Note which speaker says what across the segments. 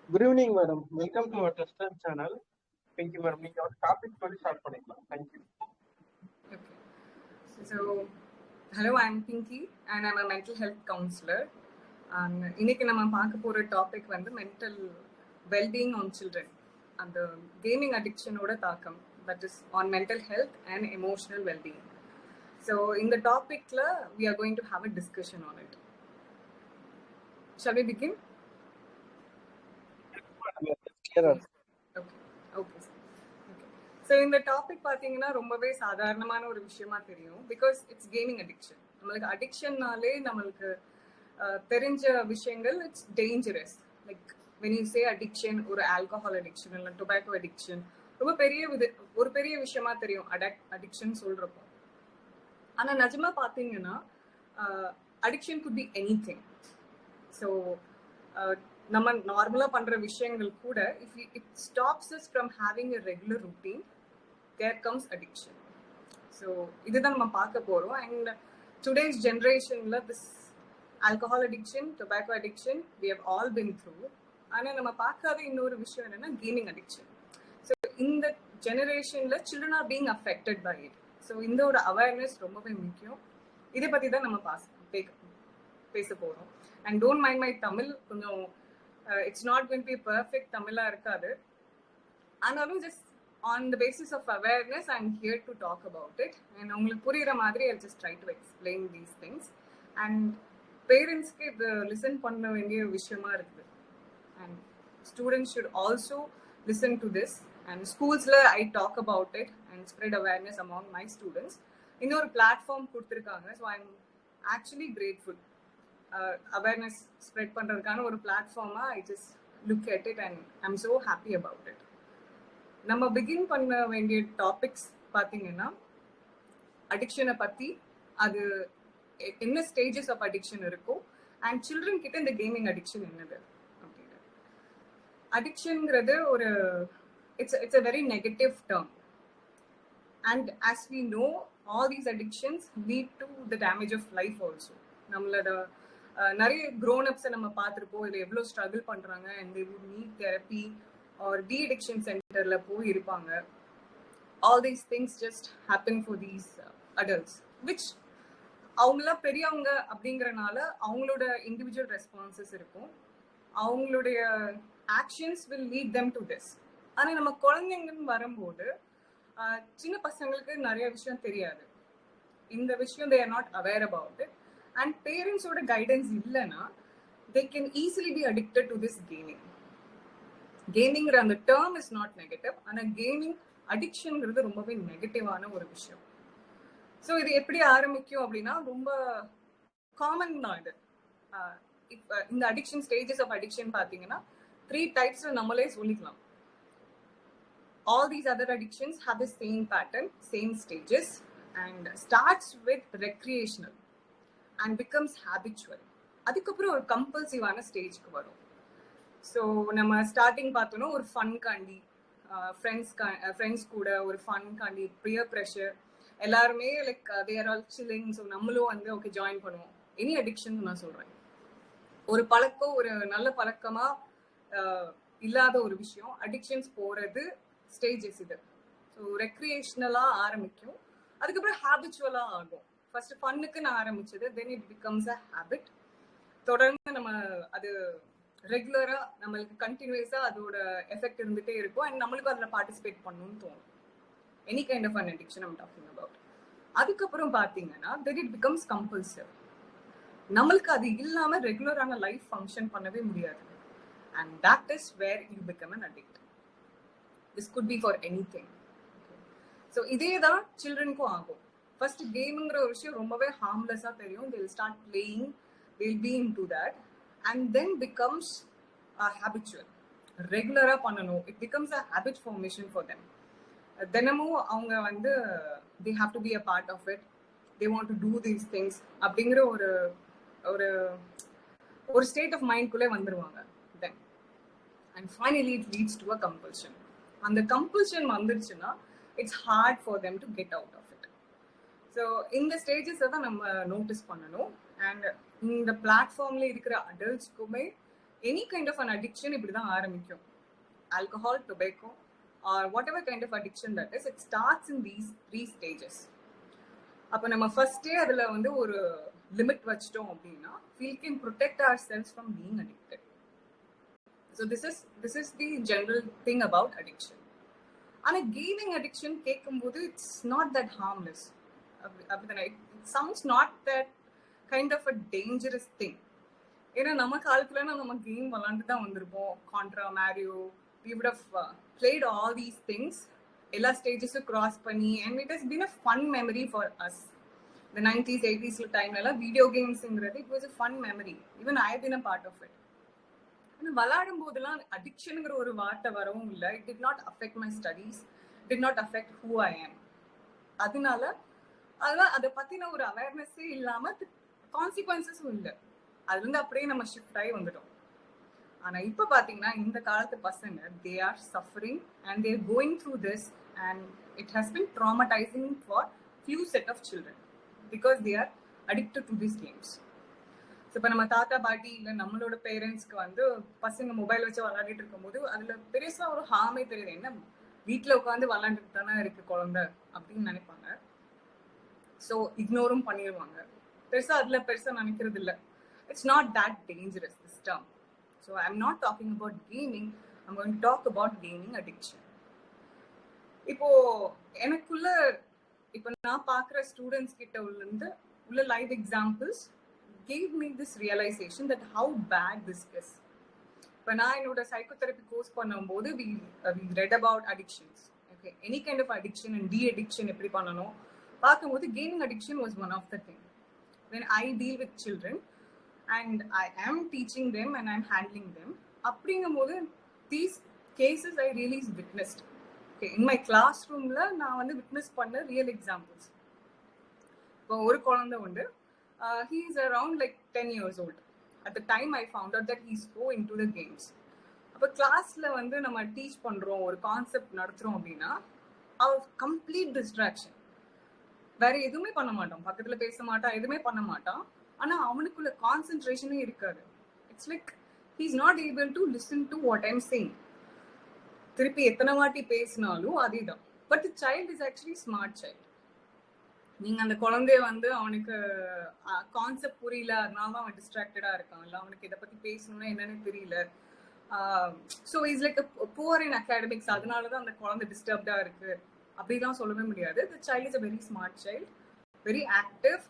Speaker 1: Good evening, madam. Welcome to our test and channel. Thank you, madam. Your topic சொல்லி start பண்ணிக்கலாம். Thank you.
Speaker 2: Okay. So, hello, I'm Pinky and I'm a mental health counselor. இன்னைக்கு நம்ம பார்க்க போற topic வந்து mental wellbeing on children, அந்த gaming அடிக்ஷனோட தாக்கம், that is on mental health and emotional wellbeing. So இந்த டாபிக்ல we are going to have a discussion on it. Shall we begin? Okay. So இந்த டாபிக் பார்த்தீங்கன்னா ரொம்பவே சாதாரணமான ஒரு விஷயமா தெரியும், பிகாஸ் இட்ஸ் கேமிங் அடிக்ஷன். நம்மளுக்கு அடிக்ஷன்னாலே நம்மளுக்கு தெரிஞ்ச விஷயங்கள் it's dangerous. Like when you say addiction, ஒரு ஆல்கஹால் அடிக்ஷன் இல்லை டொபாக்கோ அடிக்ஷன், ரொம்ப ஒரு பெரிய விஷயமா தெரியும் அடிக்ஷன் சொல்றப்போ. ஆனால் நிஜமா பார்த்தீங்கன்னா addiction could be any thing. So நம்ம நார்மலா பண்ற விஷயங்கள் கூட it stops us from having a regular routine, there comes addiction. So இதுதான் நம்ம பார்க்க போறோம். And today's generationல this alcohol addiction, tobacco addiction, we have all been through. ஆனா நம்ம பார்க்காத இன்னொரு விஷயம் என்னன்னா gaming addiction. So இந்த ஜெனரேஷன்ல children are being affected by it. So இந்த ஒரு அவேர்னஸ் ரொம்பவே முக்கியம். இதை பத்தி தான் நம்ம பேச போறோம். And don't mind my Tamil, கொஞ்சம் it's not going to be perfect தமிழா இருக்காது. ஆனாலும் just on the basis of awareness I'm here to talk about it, and உங்களுக்கு புரியுற மாதிரி I'll just try to explain these things. And பேரண்ட்ஸ்க்கு இது listen பண்ண வேண்டிய விஷயமா இருக்குது, and students should also listen to this. And schools-ல I talk about it and spread awareness among my students. இன்னொரு பிளாட்ஃபார்ம் கொடுத்துருக்காங்க. So I'm actually grateful. Awareness spread பண்ணுறதுக்கான ஒரு பிளாட்ஃபார்மாக I just look at it and I'm so happy about it. நம்ம begin பண்ண வேண்டிய topics பார்த்தீங்கன்னா அடிக்ஷனை பற்றி, அது என்ன ஸ்டேஜஸ் ஆஃப் அடிக்ஷன் இருக்கும், அண்ட் சில்ட்ரன் கிட்ட இந்த கேமிங் அடிக்ஷன் என்னது அப்படின்னு. அடிக்ஷன்ங்கிறது ஒரு it's a very negative term, and as we know all these addictions lead to the damage of life also. நம்மளோட நிறைய க்ரோன் அப்ஸை நம்ம பார்த்துருப்போம், இதில் எவ்வளோ ஸ்ட்ரகிள் பண்ணுறாங்க, and they would NEET therapy R de addiction சென்டரில் போய் இருப்பாங்க. All these things just happen for these adults, which அவங்களாம் பெரியவங்க அப்படிங்கிறனால அவங்களோட இண்டிவிஜுவல் ரெஸ்பான்சஸ் இருக்கும், அவங்களுடைய actions will lead them to this. ஆனால் நம்ம குழந்தைங்கன்னு வரும்போது சின்ன பசங்களுக்கு நிறைய விஷயம் தெரியாது, இந்த விஷயம் they are not aware about it. And parents oda guidance illana, they can easily be addicted to this gaming ra the term is not negative, ana gaming addiction ங்கிறது ரொம்பவே நெகட்டிவான ஒரு விஷயம். ஸோ இது எப்படி ஆரம்பிக்கும் அப்படின்னா ரொம்ப காமன் தான் இது. இந்த அடிக்ஷன் ஸ்டேஜஸ் ஆஃப் அடிக்ஷன் பார்த்தீங்கன்னா 3 டைப்ஸ்ல நம்மளே சொல்லிக்கலாம். All these other addictions have the same pattern, same stages, and starts with recreational and becomes habitual. அதுக்கப்புறம் ஒரு கம்பல்சிவான ஸ்டேஜ்க்கு வரும். ஸோ நம்ம ஸ்டார்டிங் பார்த்தோன்னா ஒரு ஃபன் காண்டி, ஃப்ரெண்ட்ஸ் கூட ஒரு ஃபன் காண்டி, பியர் ப்ரெஷர், எல்லாருமே like they are all chilling. So நம்மளும் வந்து ஓகே ஜாயின் பண்ணுவோம். எனி அடிக்ஷன் நான் சொல்கிறேன், ஒரு பழக்கம் ஒரு நல்ல பழக்கமாக இல்லாத ஒரு விஷயம் அடிக்ஷன்ஸ் போகிறது ஸ்டேஜஸ் இது. ஸோ ரெக்ரியேஷனலாக ஆரம்பிக்கும், அதுக்கப்புறம் ஹேபிச்சுவலாக ஆகும். ஃபர்ஸ்ட் ஃபன்னுக்கு நான் ஆரம்பிச்சது, then it becomes a habit. தொடர்ந்து நம்ம அது ரெகுலரா நம்மளுக்கு கண்டினியூஸா அதோட எஃபெக்ட் இருந்துட்டே இருக்கும், அண்ட் நம்மளுக்கும் அதில் பார்ட்டிசிபேட் பண்ணணும்னு தோணும். Any kind of an addiction I'm talking about. அதுக்கப்புறம் பார்த்தீங்கன்னா தென் இட் பிகம்ஸ் கம்பல்சிவ். நம்மளுக்கு அது இல்லாம ரெகுலரான லைஃப் ஃபங்க்ஷன் பண்ணவே முடியாது, and that is where you become an addict. This could be for any thing. So இதே தான் சில்ட்ரனுக்கும் ஆகும். ஃபர்ஸ்ட் கேமுங்கிற ஒரு விஷயம் ரொம்பவே ஹார்ம்லெஸ்ஸாக தெரியும். they will start playing, they will be into that, and then becomes habitual. ரெகுலராக பண்ணணும், it becomes a habit formation for them. தினமும் அவங்க வந்து they have to be a part of it, they want to do these things அப்படிங்கிற ஒரு ஒரு ஒரு state of மைண்ட்குள்ளே வந்துடுவாங்க. Then and finally it leads to a compulsion. அந்த கம்பல்ஷன் வந்துருச்சுன்னா it's hard for them to get out of it. So இந்த ஸ்டேஜஸை தான் நம்ம நோட்டீஸ் பண்ணணும். அண்ட் இந்த பிளாட்ஃபார்ம்ல இருக்கிற அடல்ட்ஸ்க்குமே any kind of an addiction இப்படிதான் ஆரம்பிக்கும். Alcohol, tobacco or whatever kind of addiction that is, it starts in these 3 stages. அப்ப நம்ம ஃபர்ஸ்டே அதுல வந்து ஒரு லிமிட் வச்சிட்டோம் அப்படின்னா we can protect ourselves from being addicted. So this is the general thing about addiction. ஆனா gaming addiction கேட்கும்போது it's not that harmless. It sounds not that kind of a dangerous thing. ஏன்னா நம்ம காலத்துல நம்ம game விளாண்டு தான் வந்திருப்போம். Contra, Mario, we would have played all these things, எல்லா ஸ்டேஜஸும் கிராஸ் பண்ணி, and it has been a fun memory for us. The 90s 80s டைம்ல எல்லாம் video கேம்ஸ்ங்கிறது it was a fun memory. Even I have been a part of it. ஆனால் விளையாடும் போதெல்லாம் அடிக்ஷனுங்கிற ஒரு வார்த்தை வரவும் இல்லை. It did not affect my studies, did not affect who I am. அதனால அதெல்லாம் அதை பத்தின ஒரு அவேர்னஸே இல்லாம கான்சிக்வன்சஸும் இல்லை. அதுல இருந்து அப்படியே நம்ம ஷிஃப்ட் ஆகி வந்துட்டோம். ஆனா இப்ப பாத்தீங்கன்னா இந்த காலத்து பசங்க they are suffering and they are going through this, and it has been traumatizing for few set of children because they are addicted to these games. So இப்ப நம்ம தாத்தா பாட்டி இல்ல நம்மளோட பேரண்ட்ஸ்க்கு வந்து பசங்க மொபைல் வச்சு விளையாடிட்டு இருக்கும்போது அதுல பெருசா ஒரு ஹார்மே தெரியுது. என்ன வீட்டுல உட்காந்து விளையாண்டுட்டு தானே இருக்கு குழந்தை அப்படின்னு நினைப்பாங்க. ஸோ இக்னோரும் பண்ணிடுவாங்க. பெருசா அதுல பெருசா நினைக்கிறது இல்லை. It's not that dangerous, this term. So I'm not talking about gaming, I'm going to talk about gaming addiction. இப்போ எனக்குள்ள இப்போ நான் பார்க்குற ஸ்டூடெண்ட்ஸ் கிட்ட உள்ள live examples gave me this realization that how bad this is. இப்போ நான் என்னோட சைக்கோதெரபி கோர்ஸ் பண்ணும்போது we read about addictions. Okay, any kind of addiction and de-addiction எப்படி பண்ணணும் பார்க்கும்போது gaming addiction was one of the thing. When I deal with children and I am teaching them and I'm handling them, அப்படிங்கும்போது these cases I really witnessed. Okay, in my classroom la நான் வந்து witness பண்ண real examples. இப்போ ஒரு குழந்தை உண்டு, he is around like 10 years old. At the time I found out that he is so into the games. அப்போ கிளாஸ்ல வந்து நம்ம டீச் பண்றோம், ஒரு கான்செப்ட் நடத்துறோம் அப்படின்னா அவர் கம்ப்ளீட் டிஸ்ட்ராக்ஷன், வேற எதுவுமே பண்ண மாட்டான், பக்கத்துல பேச மாட்டான், எதுவுமே பண்ண மாட்டான். ஆனா அவனுக்குள்ள கான்சென்ட்ரேஷனே இருக்காது. It's like he is not able to listen to what I'm saying. திருப்பி எத்தனை வாட்டி பேசினாலும் அதேதான். But the child is actually smart child. நீங்க அந்த குழந்தைய வந்து அவனுக்கு கான்செப்ட் புரியல, அதனால அவன் டிஸ்ட்ராக்டடா இருக்கான், இல்ல அவனுக்கு இதை பத்தி பேசணும்னா என்னன்னு தெரியல. So is like poor in academics, அதனாலதான் அந்த குழந்தை டிஸ்டர்ப்டா இருக்கு அப்படிலாம் சொல்லவே முடியாது. The child is a very smart child, very active.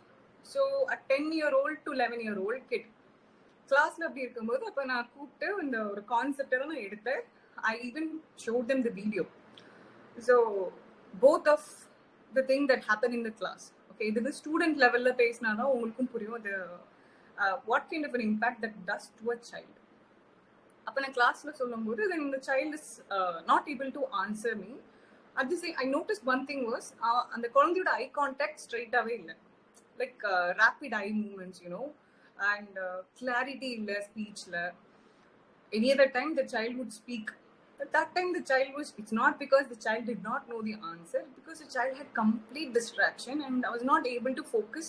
Speaker 2: So a 10-year-old to 11-year-old kid கிளாஸ்ல அப்படி இருக்கும்போது அப்ப நான் கூப்பிட்டு இந்த ஒரு கான்செப்டை தான் நான் எடுத்தேன். I even showed them the video. So both of the thing that happened in the class. Okay, இது ஸ்டூடெண்ட் லெவல்ல பேசினாதான் உங்களுக்கும் புரியும் அது what kind of an impact that does to a child. அப்ப நான் கிளாஸ்ல சொல்லும்போது then the child is not able to answer me. At the same, I noticed one thing was அந்த குழந்தையோட ஐ கான்டாக்ட் ஸ்ட்ரைட்டாவே இல்லை. Like rapid eye movements, you know, and clarity in their speech. Any other time the child would speak. At that time the child was, it's not because the child did not know the answer, because the child had complete distraction and I was not able to focus,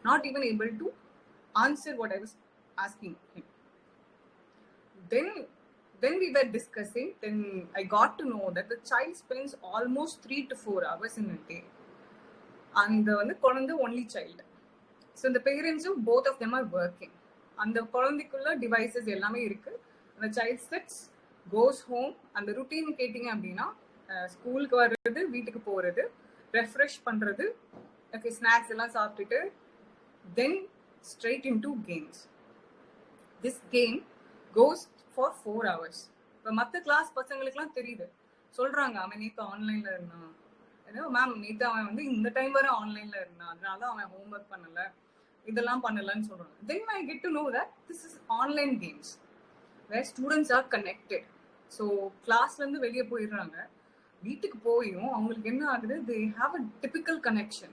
Speaker 2: not even able to answer what I was asking him. Then we were discussing, then I got to know that the child spends almost 3 to 4 hours in a day. And the kuழந்தை only child. So the parents, both of them are working. And the குழந்தைக்குள்ள devices எல்லாமே இருக்கு. The child sits, goes home, and the routine கேட்டிங்க அப்படின்னா ஸ்கூலுக்கு வர்றது, வீட்டுக்கு போறது, refresh பண்றது, okay snacks எல்லாம் சாப்பிட்டுட்டு then straight into games. This game goes for 4 hours. இப்போ மற்ற கிளாஸ் பசங்களுக்குலாம் தெரியுது, சொல்றாங்க அவன் நேற்று ஆன்லைன்ல இருந்தான், ஏன்னா மேம் நேற்று அவன் வந்து இந்த டைம் வரை ஆன்லைன்ல இருந்தான், அதனால அவன் ஹோம்ஒர்க் பண்ணல, இதெல்லாம் பண்ணலன்னு சொல்றாங்க. Then I get to know that this is online games where students are connected. So கிளாஸ்ல இருந்து வெளியே போயிடுறாங்க, வீட்டுக்கு போயும் அவங்களுக்கு என்ன ஆகுது, they have a typical connection.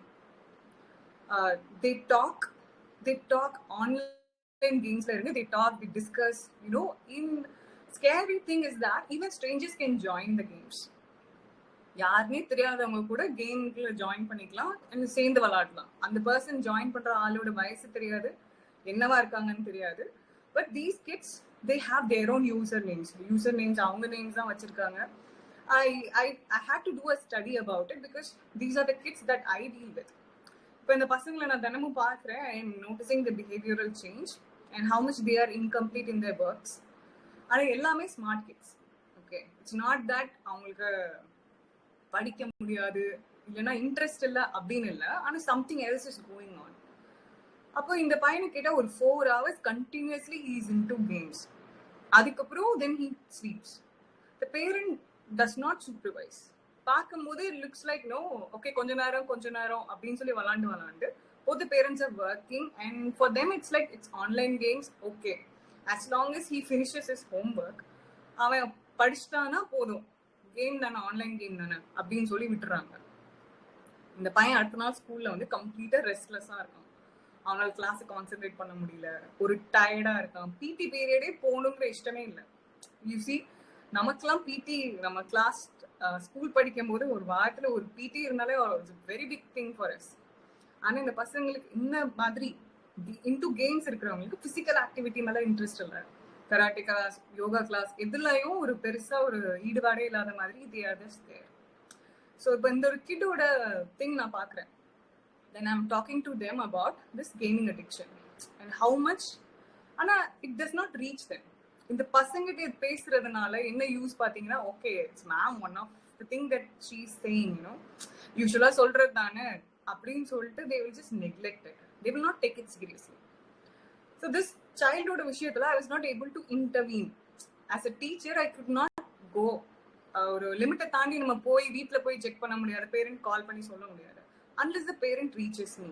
Speaker 2: They talk online games la irukku, they talk, they discuss, you know. In scary thing is that even strangers can join the games. யாருனே தெரியாதவங்க கூட கேம்ல ஜாயின் பண்ணிக்கலாம், சேர்ந்து விளையாடலாம். அந்த பர்சன் ஜாயின் பண்ற ஆளோட வயசு தெரியாது, என்னவா இருக்காங்கன்னு தெரியாது. But these kids they have their own usernames அவங்க names தான் வச்சிருக்காங்க. I had to do a study about it because these are the kids that I deal with. இப்போ இந்த பசங்களை நான் தினமும் பார்க்குறேன். I am noticing the behavioral change and how much they are incomplete in their works. ஆனால் எல்லாமே smart kids. Okay, it's not that அவங்களுக்கு படிக்க முடியாது இல்லைன்னா இன்ட்ரெஸ்ட் இல்லை அப்படின்னு இல்லை, ஆனால் something else is going on. அப்போ இந்த பையனை கேட்டால் ஒரு 4 hours continuously he is into games. அதுக்கப்புறம் then he sleeps. The parent does not supervise. பார்க்கும்போது it looks like no, okay கொஞ்ச நேரம் அப்படின்னு சொல்லி விளாண்டு both the parents are working and for them it's like it's online games. Okay, as long as he finishes his homework, அவன் படிச்சிட்டானா போதும், game தானே, online game தானே அப்படின்னு சொல்லி விட்டுறாங்க. இந்த பையன் அடுத்த நாள் ஸ்கூல்ல வந்து கம்ப்ளீட்டா ரெஸ்ட்லெஸ்ஸா இருக்கான். அவனால கிளாஸ் கான்சென்ட்ரேட் பண்ண முடியல, ஒரு டயர்டா இருக்கான். பிடி பீரியடே போகணுங்கிற இஷ்டமே இல்லை. யூசி நமக்கெல்லாம் பிடி, நம்ம கிளாஸ் ஸ்கூல் படிக்கும் போது ஒரு வாரத்துல ஒரு பிடி இருந்தாலே very big thing for us. ஆனா இந்த பசங்களுக்கு இந்த மாதிரி இன்டு கேம்ஸ் இருக்கிறவங்களுக்கு பிசிக்கல் ஆக்டிவிட்டி மேல இன்ட்ரெஸ்ட் இல்லை. கராட்டே கிளாஸ், யோகா கிளாஸ் எதுலையும் ஒரு பெருசா ஒரு ஈடுபாடே இல்லாத மாதிரி they are just there. So இப்போ இந்த ஒரு கிட்டோட திங் நான் பார்க்குறேன். then I'm talking to them about this gaming addiction and how much, ஆனா it does not reach them. இந்த பசங்கிட்ட பேசுறதுனால என்ன யூஸ் பாத்தீங்கன்னா, okay it's ma'am one of the thing that she is saying, you know யூசுவலா சொல்றது தானே அப்படின்னு சொல்லிட்டு they will just neglect it. They will not take it seriously. So this childhood விஷயத்துல I was not able to intervene. As a teacher I could not go. ஒரு லிமிட்டை தாண்டி நம்ம போய் வீட்டில் போய் செக் பண்ண முடியாது, பேரண்ட் கால் பண்ணி சொல்ல முடியாது unless the parent reaches me,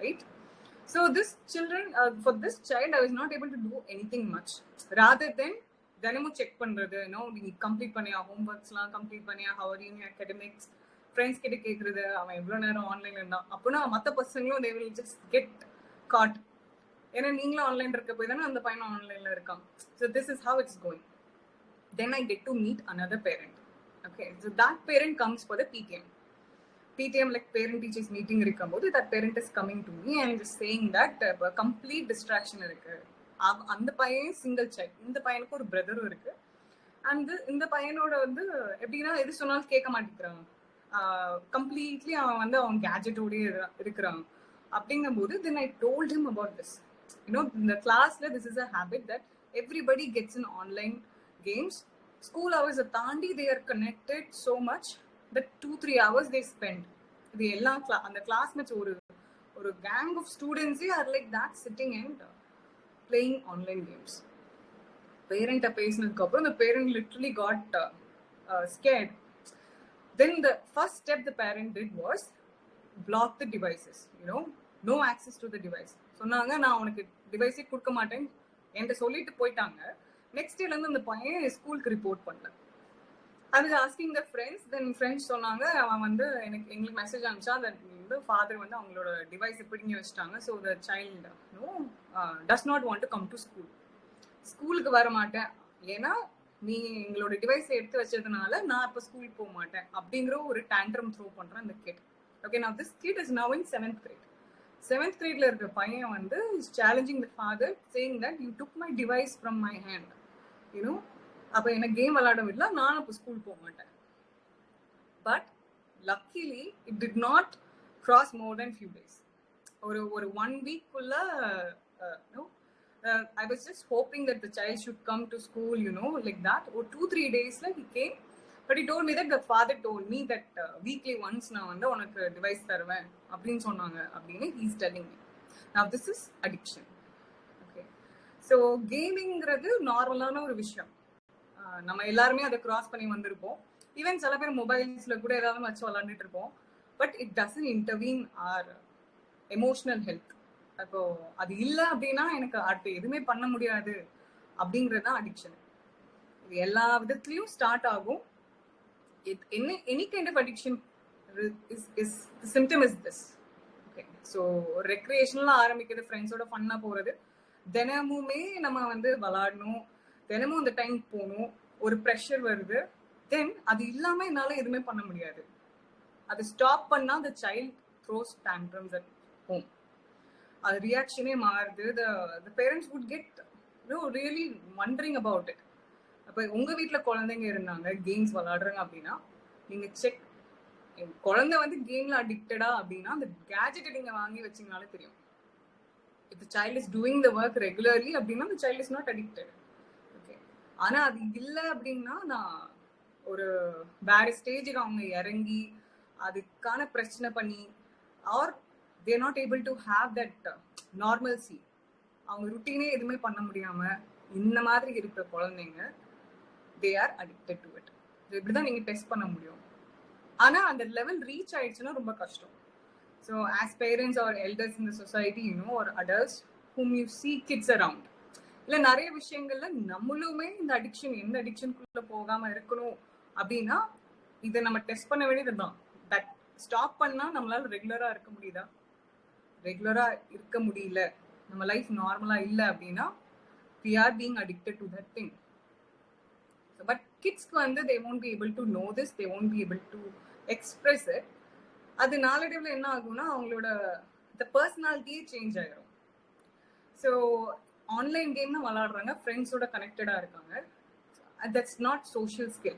Speaker 2: right? So this children, for this child I was not able to do anything much rather than தினமும் செக் பண்றது, நீ கம்ப்ளீட் பண்ணியா ஹோம்ஒர்க்ஸ்லாம், கம்ப்ளீட் பண்ணியா, how are you in academics, friends கிட்ட கேட்கறது, அவன் எவ்வளோ நேரம் ஆன்லைன்ல இருந்தான். அப்போனா மற்ற பசங்களும் they will just get caught. ஏன்னா நீங்களும் ஆன்லைன் இருக்க போய் தானே அந்த பையனும் ஆன்லைன்ல இருக்கான். So this is how it's going. Then I get to meet another parent. Okay, so that parent comes for the PTM like parent teachers meeting இருக்கும்போது that parent is coming to me and just saying that complete distraction இருக்கு. அந்த பையன் single child, இந்த பையனுக்கு ஒரு பிரதரும் இருக்கு. And இந்த பையனோட வந்து எப்படின்னா எது சொன்னாலும் கேட்க மாட்டேங்கிறான். கம்ப்ளீட்லி அவன் வந்து அவன் கேஜெட்டோடய இருக்கிறான். அப்படிங்கும் போது then I told him about this. In the classல this is a habit that everybody gets in online games. School hours தாண்டி they are connected so much that 2-3 hours they spend. இது எல்லாம் அந்த கிளாஸ்மேட்ஸ் ஒரு gang of students are like that sitting and playing online games. Parent பேசினதுக்கு அப்புறம் the parent literally got scared. Then the first step the parent did was block the devices, no access to the device. சொன்னாங்க நான் உனக்கு டிவைஸே கொடுக்க மாட்டேன் என்கிட்ட சொல்லிட்டு போயிட்டாங்க. நெக்ஸ்ட் டேல இருந்து அந்த பையன் ஸ்கூலுக்கு ரிப்போர்ட் பண்ணல. I was asking the friends, then friends சொன்னாங்க அவன் வந்து எங்களுக்கு மெசேஜ் அனுப்பிச்சா அந்த ஃபாதர் வந்து அவங்களோட டிவைஸ் பிடிங்கி வச்சுட்டாங்க. So the child does not want to come to school. ஸ்கூலுக்கு வர மாட்டேன் ஏன்னா நீ எங்களோட டிவைஸ் எடுத்து வச்சதுனால நான் இப்போ ஸ்கூலுக்கு போக மாட்டேன் அப்படிங்கிற ஒரு டேண்ட்ரம் த்ரோ பண்றேன் அந்த kid. Okay, now this kid is now in 7th grade. 7th gradeல இருக்க பையன் வந்து is challenging the father saying that you took my device from my hand. அப்போ என்ன கேம் விளையாட விடல, நான் அப்போ ஸ்கூல் போக மாட்டேன். But luckily it did not cross more than few days. ஒரு 1 week-குள்ள I was just hoping that the child should come to school, like that. Or 2-3 days he came, but he told me that the father told me that weekly once நான் வந்து உனக்கு device தருவேன் அப்படின்னு சொன்னாங்க அப்படின்னு he's telling me. Now this is addiction. Okay, so gamingங்கிறது நார்மலான ஒரு விஷயம். நம்ம எல்லாருமே அதை கிராஸ் பண்ணி வந்திருப்போம். ஈவன் சில பேர் மொபைல்ஸ்ல கூட ஏதாவது வச்சு விளாண்டுட்டு இருப்போம். But it doesn't intervene our emotional health. அப்போ அது இல்லை அப்படின்னா எனக்கு அடுத்து எதுவுமே பண்ண முடியாது அப்படிங்கிறது தான் அடிக்ஷன். இது எல்லா விதத்துலயும் ஸ்டார்ட் ஆகும். Any kind of addiction is symptom is this. Okay, so ரெக்ரியேஷனலா ஆரம்பிக்கிறது, ஃப்ரெண்ட்ஸோட ஃபன்னா போறது, தினமுமே நம்ம வந்து விளாடணும், தினமும் அந்த டைம் போகணும், ஒரு ப்ரெஷர் வருது. தென் அது இல்லாம என்னால எதுவுமே பண்ண முடியாது. அது ஸ்டாப் பண்ணா the child throws tantrums at home. அது ரியாக்ஷனே மாறுது. The parents would get really wandering about it. அப்போ உங்க வீட்டுல குழந்தைங்க இருந்தாங்க கேம்ஸ் விளையாடுறாங்க அப்படின்னா நீங்க செக், குழந்தை வந்து கேம்ல அடிக்டடா அப்படின்னா அந்த கேஜெட்டை நீங்க வாங்கி வச்சீங்கனாலே தெரியும். if the child is doing the work regularly அப்படின்னா the child is not addicted. Okay, ஆனா அது இல்ல அப்படின்னா நான் ஒரு வேற ஸ்டேஜுக்கு அவங்க இறங்கி அதுக்கான பிரச்சனை பண்ணி R they are not able to have that normalcy, அவங்க ருட்டீனே எதுவுமே பண்ண முடியாம இந்த மாதிரி இருக்கிற குழந்தைங்க they are addicted to it. இப்படிதான் நீங்க டெஸ்ட் பண்ண முடியும். ஆனா அந்த லெவல் ரீச் ஆயிடுச்சுன்னா ரொம்ப கஷ்டம். So as parents or elders in the society, or adults whom you see kids around, இல்ல நிறைய விஷயங்கள்ல நம்மளுமே இந்த அடிக்ஷன் எந்த அடிக்ஷனுக்குள்ள போகாம இருக்கணும் அப்படின்னா இதை நம்ம டெஸ்ட் பண்ண வேண்டியதுதான். தட் ஸ்டாப் பண்ணா நம்மளால ரெகுலரா இருக்க முடியுதா? ரெகுலரா இருக்க முடியல, நம்ம லைஃப் நார்மலா இல்ல அப்படின்னா we are being addicted to that thing. So, but kids வந்து they won't be able to know this, they won't be able to express it. அது நாளடைவுல என்ன ஆகும்னா அவங்களோட the personality சேஞ்ச் ஆயிரும். ஸோ ஆன்லைன் கேம் தான் விளையாடுறாங்க, ஃப்ரெண்ட்ஸோட கனெக்டடா இருக்காங்க. that's not social skill,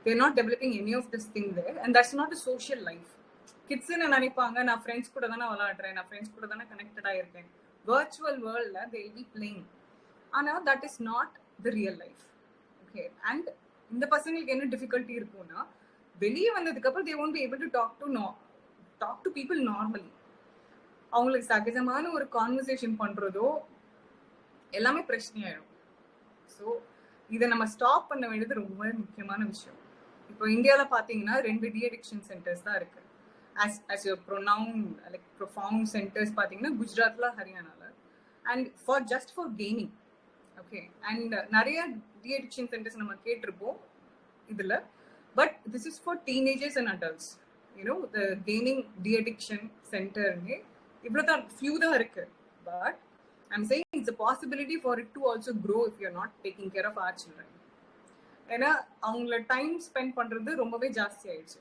Speaker 2: they're not developing any of this thing there, and that's not a social life. Kids என்ன நினைப்பாங்க, நான் ஃப்ரெண்ட்ஸ் கூட தானே விளையாடுறேன், நான் ஃப்ரெண்ட்ஸ் கூட தானே கனெக்டடா இருக்கேன், virtual worldல they will be playing. ஆனா that is not the real life. Okay, and இந்த பசங்களுக்கு என்ன டிஃபிகல்ட்டி இருக்கும்னா வெளியே வந்ததுக்கு அப்புறம் they won't be able to talk to people normally. அவங்களுக்கு சகஜமான ஒரு கான்வர்சேஷன் பண்றதோ எல்லாமே பிரச்சனையாயிடும். ஸோ இதை நம்ம ஸ்டாப் பண்ண வேண்டியது ரொம்ப முக்கியமான விஷயம். இப்போ இந்தியாவில் பார்த்தீங்கன்னா 2 டி-அடிக்ஷன் சென்டர்ஸ் தான் இருக்கு. as a profound சென்டர்ஸ் பார்த்தீங்கன்னா குஜராத்ல, ஹரியானால, அண்ட் just for gaming. ஓகே, அண்ட் நிறைய டி-அடிக்ஷன் சென்டர்ஸ் நம்ம கேட்டிருப்போம் இதுல. But this is for teenagers and adults. the gaming de-addiction center இவ்வளவுதான் few தான் இருக்கு. but I'm saying it's a possibility for it to also grow if you're not taking care of our children. ஏன்னா அவங்கள time spend பண்றது ரொம்பவே ஜாஸ்தி ஆயிடுச்சு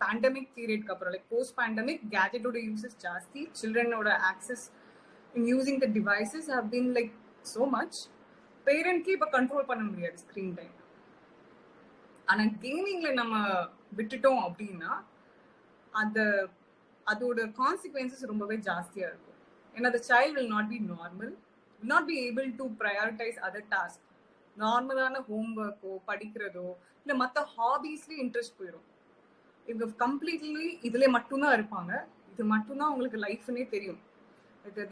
Speaker 2: pandemic பீரியட்க்கு அப்புறம். லைக் போஸ்ட் பேண்டமிக் கேஜெட்டோட யூசஸ் ஜாஸ்தி, சில்ட்ரனோட access in using the devices have been like so much. பேரண்ட்க்கு இப்ப கண்ட்ரோல் பண்ண முடியாது ஸ்கிரீன் டைம். ஆனா கேமிங்ல நம்ம விட்டுட்டோம் அப்படின்னா அதோட கான்சிக்வன்சஸ் ரொம்பவே ஜாஸ்தியா இருக்கும். ஏன்னா the child will not be normal, will not be able to prioritize other tasks. நார்மலான ஹோம்ஒர்க்கோ படிக்கிறதோ இல்ல மற்ற ஹாபீஸ்லயும் இன்ட்ரெஸ்ட் போயிடும். இவங்க கம்ப்ளீட்லி இதுல மட்டும்தான் இருப்பாங்க, இது மட்டும்தான் அவங்களுக்கு லைஃப்னே தெரியும்.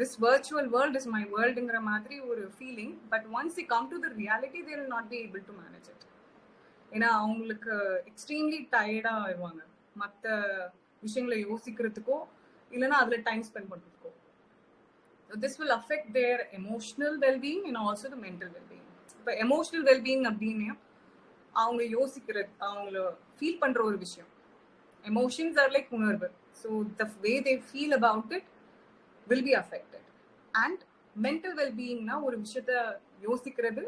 Speaker 2: This virtual world is my worldங்கிற மாதிரி ஒரு feeling. But once they come to the reality they will not be able to manage it. ஏன்னா அவங்களுக்கு எக்ஸ்ட்ரீம்லி டயர்டா ஆயிடுவாங்க மற்ற விஷயங்களை யோசிக்கிறதுக்கோ இல்லைன்னா அதுல டைம் ஸ்பெண்ட் பண்றதுக்கோ. So this will affect their emotional well-being and also the mental well-being. இப்போ எமோஷனல் வெல்பீயிங் அப்படின்னு அவங்க யோசிக்கிறது, அவங்கள ஃபீல் பண்ற ஒரு விஷயம். எமோஷன்ஸ் ஆர் லைக் உணர்வு. So the way they feel about it will be affected. And mental வெல்பீயிங்னா ஒரு விஷயத்த யோசிக்கிறது,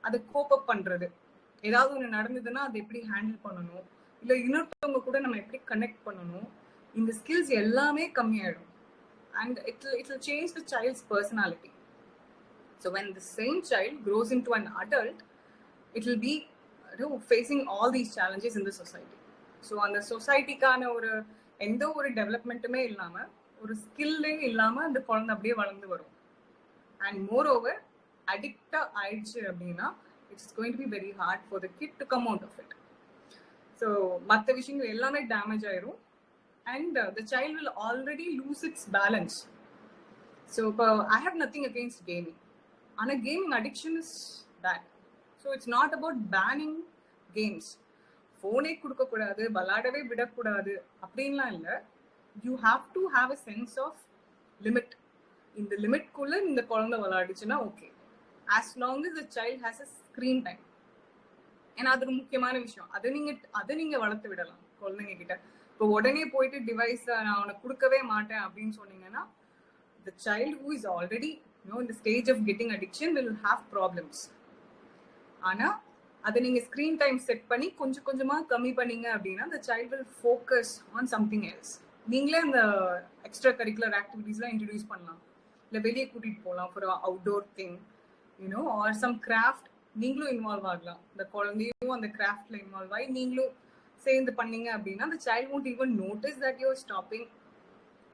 Speaker 2: அதை கோப் அப் பண்றது. ஏதாவது ஒன்று நடந்ததுன்னா அதை எப்படி ஹேண்டில் பண்ணணும், இல்லை இன்னொருத்தவங்க கூட நம்ம எப்படி கனெக்ட் பண்ணணும், இந்த ஸ்கில்ஸ் எல்லாமே கம்மியாயிடும். And it will change the child's personality. So when the same child grows into an adult, it will be facing all these challenges in the society. So அந்த சொசைட்டிக்கான ஒரு எந்த ஒரு டெவலப்மெண்ட்டுமே இல்லாம, ஒரு ஸ்கில்லே இல்லாம அந்த குழந்தை அப்படியே வளர்ந்து வரும். அண்ட் மோர் ஓவர் அடிக்டா ஆயிடுச்சு அப்படின்னா it's going to be very hard for the kid to come out of it. So மற்ற விஷயங்கள் எல்லாமே டேமேஜ் ஆயிரும். And the child will already lose its balance. So I have nothing against gaming. And a gaming addiction is bad. So it's not about banning games. Phone kudukka kudadu, baladave vidakudadu அப்படின்லாம் இல்ல. You have to have a sense of limit. In the limit குள்ள இந்த குழந்தை விளையாடுச்சுன்னா okay, as long as the child has a screen time. ஏன்னா அது ஒரு முக்கியமான விஷயம். அதை நீங்க வளர்த்து விடலாம் குழந்தைங்க கிட்ட. இப்போ உடனே போயிட்டு டிவைஸ் நான் உனக்கு கொடுக்கவே மாட்டேன் அப்படின்னு சொன்னீங்கன்னா the child who is already in the stage of getting addiction will have problems. ஆனா அதை நீங்க ஸ்கிரீன் டைம் செட் பண்ணி கொஞ்சம் கொஞ்சமா கம்மி பண்ணீங்க அப்படின்னா the child will focus on something else. நீங்களே அந்த எக்ஸ்ட்ரா கரிக்குலர் ஆக்டிவிட்டிஸ்லாம் இன்ட்ரடியூஸ் பண்ணலாம், இல்லை வெளியே கூட்டிட்டு போகலாம் for outdoor thing. Or some craft நீங்களும் இன்வால்வ் ஆகலாம். இந்த குழந்தையும் அந்த கிராஃப்ட்ல இன்வால்வ் ஆகி நீங்களும் சேர்ந்து பண்ணீங்க அப்படின்னா அந்த child won't even notice that you're stopping.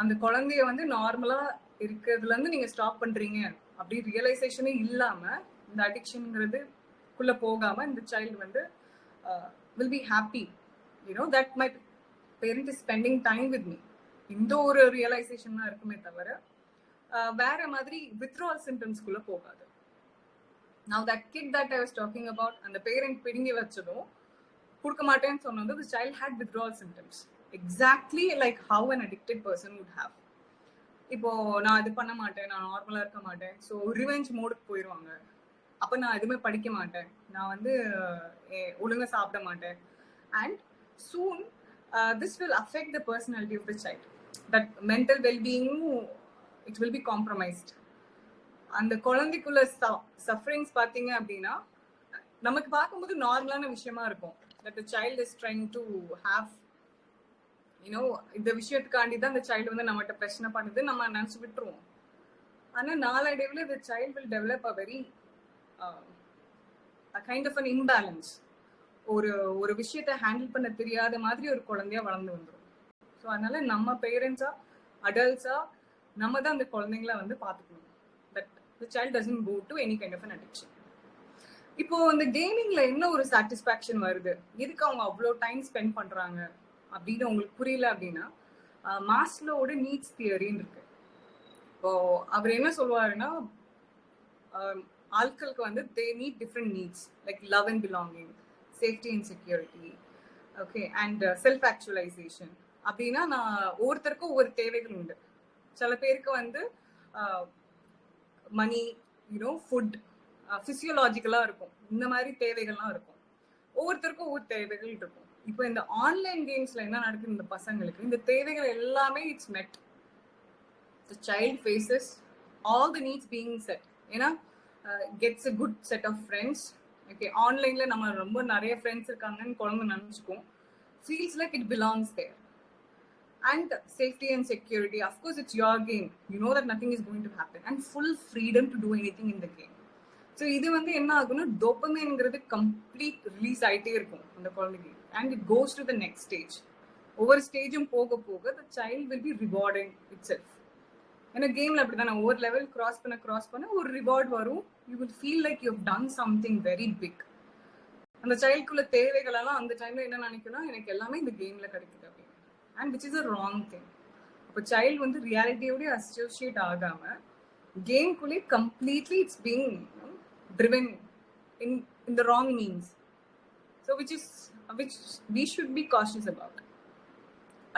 Speaker 2: அந்த குழந்தைய வந்து நார்மலா இருக்கிறதுல இருந்து நீங்க ஸ்டாப் பண்றீங்க அப்படி ரியலைசேஷனே இல்லாம இந்த அடிக்ஷன்ங்கிறது குள்ள போகாம இந்த சைல்டு வந்து will be happy, that my parent is spending time with me. இந்த ஒரு ரியலைசேஷன் தான் இருக்குமே தவிர வேற மாதிரி withdrawal symptoms குள்ள போகாது. Now that kid that I was talking about, and the parent பிடுங்கி வச்சதும் கொடுக்க மாட்டேன்னு சொன்னது, the child had withdrawal symptoms exactly like how an addicted person would have. இப்போ நான் இது பண்ண மாட்டேன், நான் நார்மலா இருக்க மாட்டேன், ஸோ ரிவெஞ்ச் மோடுக்கு போயிடுவாங்க. அப்போ நான் எதுவுமே படிக்க மாட்டேன், நான் வந்து ஒழுங்கா சாப்பிட மாட்டேன். And soon this will affect the personality of the child. That mental well-being, it will be compromised. அந்த குழந்தைக்குள்ள சஃபரிங்ஸ் பார்த்தீங்க அப்படின்னா நமக்கு பார்க்கும்போது நார்மலான விஷயமா இருக்கும். that the child is trying to have, இந்த விஷயத்துக்காண்டி தான் அந்த சைல்டு வந்து நம்மகிட்ட பிரச்சனை பண்ணுது நம்ம நினைச்சு விட்டுருவோம். ஆனா நாளடைவுல the child will develop a very a kind of an imbalance. ஒரு விஷயத்தை ஹேண்டில் பண்ண தெரியாத மாதிரி ஒரு குழந்தையா வளர்ந்து வந்துடும். ஸோ அதனால நம்ம பேரண்ட்ஸா அடல்ட்ஸா நம்ம தான் அந்த குழந்தைங்கள வந்து பார்த்துக்கணும். That the child doesn't go to any kind of an addiction. இப்போ இந்த கேமிங்ல என்ன ஒரு சாட்டிஸ்பாக்சன் வருது, எதுக்கு அவங்க அவ்வளோ டைம் ஸ்பெண்ட் பண்றாங்க அப்படின்னு உங்களுக்கு புரியல அப்படின்னா, மாஸ்லோவோட நீட்ஸ் தியரின்னு இருக்கு. இப்போ அவர் என்ன சொல்லுவாருன்னா, ஆட்களுக்கு வந்து they need different needs like love and belonging, safety and security, okay, and self actualisation. அப்படின்னா நான் ஒவ்வொருத்தருக்கும் ஒவ்வொரு தேவைகள் உண்டு. சில பேருக்கு வந்து மணி, ஃபுட், பிசியோலாஜிக்கலா இருக்கும், இந்த மாதிரி தேவைகள்லாம் இருக்கும். ஒவ்வொருத்தருக்கும் ஒவ்வொரு தேவைகள் இருக்கும். இப்போ இந்த ஆன்லைன் கேம்ஸ்ல என்ன நடக்குது, இந்த பசங்களுக்கு இந்த தேவைகள் எல்லாமே it's met. The child faces all the needs being set. ஏன்னா gets a good set of friends. ஓகே, ஆன்லைன்ல நம்ம ரொம்ப நிறைய ஃப்ரெண்ட்ஸ் இருக்காங்கன்னு குழந்தை நினைச்சுக்கும். feels like it belongs there. And safety and security, of course it's your game, you know that nothing is going to happen, and full freedom to do anything in the game. So இது வந்து என்ன ஆகும்னா டோபமைன்ங்கிறது complete release ஆகிட்டே இருக்கும் அந்த குழந்தைக்கு. And it goes to the next stage. ஒவ்வொரு ஸ்டேஜும் போக போக த child will be rewarding it self. ஏன்னா கேம்ல அப்படிதான், ஒவ்வொரு லெவல் கிராஸ் பண்ண ஒரு ரிவார்ட் வரும். You will feel like you have done something very big. அந்த சைல்டுக்குள்ள தேவைகள் எல்லாம் அந்த டைம்ல என்ன நினைக்கணும், எனக்கு எல்லாமே இந்த கேம்ல கிடைக்குது அப்படின்னு. And which is a wrong thing. அப்போ சைல்டு வந்து ரியாலிட்டியோடய அசோசியேட் ஆகாம கேம்குள்ளே completely it's being driven in the wrong means. So which we should be cautious about.